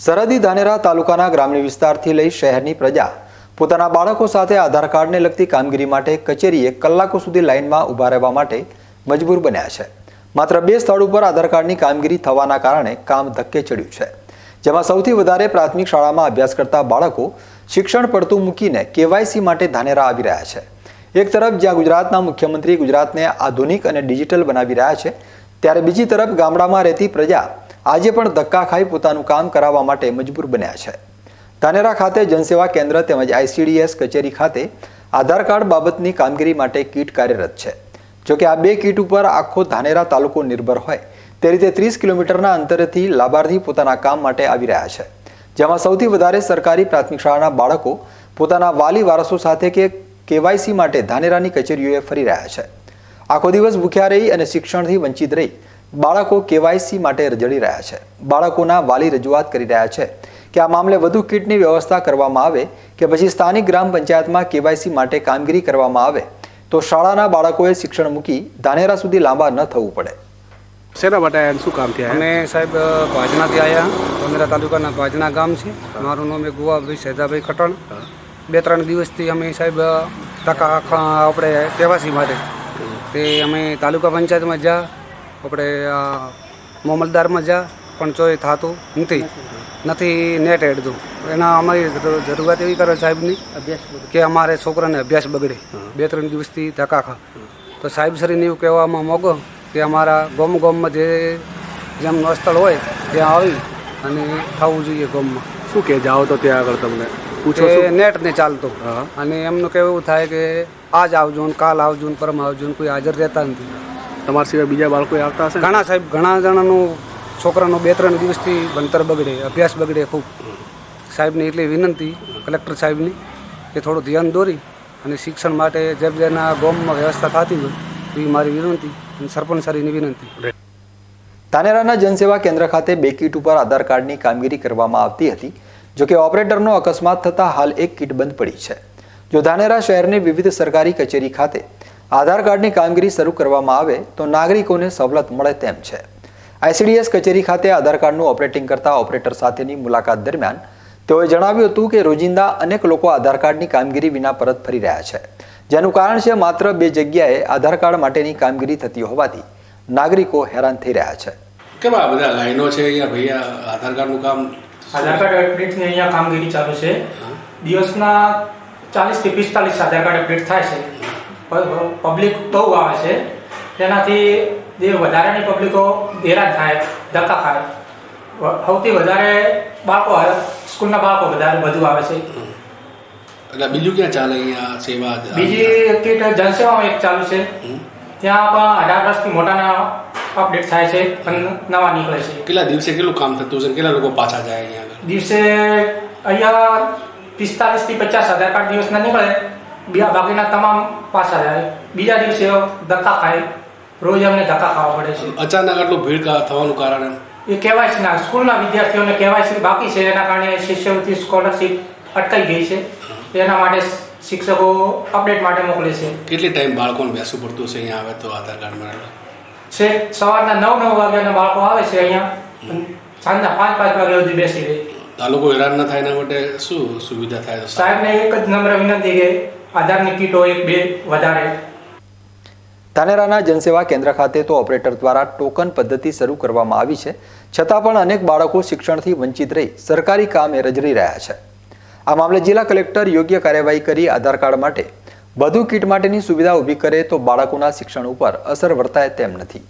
સરહદી ધાનેરા તાલુકાના ગ્રામ્ય વિસ્તારથી લઈ શહેરની પ્રજા પોતાના બાળકો સાથે આધાર કાર્ડને લગતી કામગીરી માટે કચેરીએ કલાકો સુધી લાઇનમાં ઊભા રહેવા માટે મજબૂર બન્યા છે। માત્ર 2 સ્થળ ઉપર આધાર કાર્ડની કામગીરી થવાના કારણે કામ ધક્કે ચડ્યું છે, જેમાં સૌથી વધારે પ્રાથમિક શાળામાં અભ્યાસ કરતા બાળકો શિક્ષણ પડતું મૂકીને કેવાયસી માટે ધાનેરા આવી રહ્યા છે। એક તરફ જ્યાં ગુજરાતના મુખ્યમંત્રી ગુજરાતને આધુનિક અને ડિજિટલ બનાવી રહ્યા છે, ત્યારે બીજી તરફ ગામડામાં રહેતી પ્રજા આજે પણ ધક્કા ખાઈ પોતાનું કામ કરાવવા માટે મજબૂર બન્યા છે। ધાનેરા ખાતે જનસેવા કેન્દ્ર તેમજ ICDS કચેરી ખાતે આધાર કાર્ડ બાબતની કામગીરી માટે કીટ કાર્યરત છે। જોકે આ 2 કીટ ઉપર આખો ધાનેરા તાલુકો નિર્ભર હોય તે રીતે 30 કિલોમીટરના અંતરેથી લાભાર્થી પોતાના કામ માટે આવી રહ્યા છે, જેમાં સૌથી વધારે સરકારી પ્રાથમિક શાળાના બાળકો પોતાના વાલી વારસો સાથે કે KYC માટે ધાનેરાની કચેરીઓએ ફરી રહ્યા છે। આખો દિવસ ભૂખ્યા રહી અને શિક્ષણથી વંચિત રહી બાળકો KYC માટે રજડી રહ્યા છે। બાળકોના વાલી રજૂઆત કરી રહ્યા છે કે આ મામલે વધુ કીટની વ્યવસ્થા કરવામાં આવે કે પછી સ્થાનિક ગ્રામ પંચાયતમાં KYC માટે કામગીરી કરવામાં આવે તો શાળાના બાળકોએ શિક્ષણ મૂકી ધાનેરા સુધી લાંબા ન થવું પડે। શેના માટે શું કામ થયા? અમે સાહેબ ભાજણાથી આવ્યા, ધાનેરા તાલુકાના ભાજણા ગામ છે। મારું નામ છે ગુવાભાઈ સૈદાભાઈ ખટણ। 2-3 દિવસથી અમે સાહેબ ટકા આપણે કેવાસી માટે તે અમે તાલુકા પંચાયતમાં જા આપણે મામલતદારમાં જા પણ ચોય થતું નથી નેટ હેડતું। એના અમારી જરૂરિયાત એવી કરે સાહેબની કે અમારે છોકરાને અભ્યાસ બગડે। 2-3 દિવસથી ધક્કા ખા તો સાહેબ શ્રીને એવું કહેવામાં મોગો કે અમારા ગામમાં જેમનું સ્થળ હોય ત્યાં આવી અને થવું જોઈએ ગામમાં। શું કે જાઓ તો ત્યાં આગળ તમને પૂછો નેટ ને ચાલતો અને એમનું કહેવું થાય કે આજ આવજો ને કાલ આવજો ને પરમ આવજો ને કોઈ હાજર રહેતા નથી। તમારા સિવાય બીજા બાળકો આવતા હશે? ઘણા સાહેબ, ઘણા જણાનું છોકરાનું 2-3 દિવસથી ભણતર બગડે, અભ્યાસ બગડે ખૂબ। સાહેબને એટલી વિનંતી કલેક્ટર સાહેબની કે થોડું ધ્યાન દોરી અને શિક્ષણ માટે જેના ગામમાં વ્યવસ્થા થતી હોય એવી મારી વિનંતી અને સરપંચ શ્રીની વિનંતી। ધાનેરાના જનસેવા કેન્દ્ર ખાતે 2 કીટ ઉપર આધાર કાર્ડની કામગીરી કરવામાં આવતી હતી, જોકે ઓપરેટરનો અકસ્માત થતાં હાલ 1 કીટ બંધ પડી છે। જો ધાનેરા શહેરની વિવિધ સરકારી કચેરી ખાતે આધાર કાર્ડની કામગીરી શરૂ કરવામાં આવે તો નાગરિકોને સવલત મળે તેમ છે। ICDS કચેરી ખાતે આધાર કાર્ડનું ઓપરેટિંગ કરતા ઓપરેટર સાથેની મુલાકાત દરમિયાન તેઓએ જણાવ્યું હતું કે રોજિંદા અનેક લોકો આધાર કાર્ડની કામગીરી વિના પરત ફરી રહ્યા છે, જેનું કારણ છે માત્ર 2 જગ્યાએ આધાર કાર્ડ માટેની કામગીરી થતી હોવાથી નાગરિકો હેરાન થઈ રહ્યા છે। કેમ આ બધા લાઈનો છે અહીંયા ભૈયા? આધાર કાર્ડનું કામ, આધાર કાર્ડ અપડેટની અહીંયા કામગીરી ચાલુ છે। દિવસના 40 થી 45 આધાર કાર્ડ અપડેટ થાય છે। પબ્લિક બહુ આવે છે, તેનાથી જે વધારાની પબ્લિકો હેરાન થાય, ધક્કા ખાય। સૌથી વધારે બાળકો, સ્કૂલના બાળકો વધારે બધું આવે છે। એટલે બીજું ક્યાં ચાલે અહીંયા સેવા? બીજી કીટ જનસેવામાં એક ચાલુ છે, ત્યાં પણ 18 વર્ષથી મોટાના અપડેટ થાય છે અને નવા નીકળે છે। કેટલા દિવસે કેટલું કામ થતું છે? કેટલા લોકો પાછા જાય અહીંયા? દિવસે અહીંયા 45 થી 50 આધાર કાર્ડ દિવસના નીકળે, બાકીના તમામ પાછા જાય। બીજા દિવસે ધક્કા ખાય, રોજ અમને ધક્કા ખાવા પડે છે। અચાનક આટલું ભીડ થવાનું કારણ એ KYC ના સ્કૂલના વિદ્યાર્થીઓને KYC બાકી છે, એના કારણે શિષ્યવૃત્તિ સ્કોલરશીપ અટકાઈ ગઈ છે। એના માટે શિક્ષકો અપડેટ માટે મોકલે છે। કેટલી ટાઈમ બાળકોને બેસવું પડતું છે અહીંયા આવે તો આધાર કાર્ડ મળે છે? સવારના 9 વાગ્યાના બાળકો આવે છે અહીંયા, સાંજના 5 વાગ્યા સુધી બેસી રહે। આ લોકો હેરાન ન થાય એના માટે શું સુવિધા થાય? સાહેબને એક જ નમ્ર વિનંતી કે આધારની કીટો 1-2 વધારે। ધાનેરાના જનસેવા કેન્દ્ર ખાતે તો ઓપરેટર દ્વારા ટોકન પદ્ધતિ શરૂ કરવામાં આવી છે, છતાં પણ અનેક બાળકો શિક્ષણથી વંચિત રહી સરકારી કામે રજડી રહ્યા છે। આ મામલે જિલ્લા કલેક્ટર યોગ્ય કાર્યવાહી કરી આધાર કાર્ડ માટે વધુ કીટ માટેની સુવિધા ઊભી કરે તો બાળકોના શિક્ષણ ઉપર અસર વર્તાય તેમ નથી।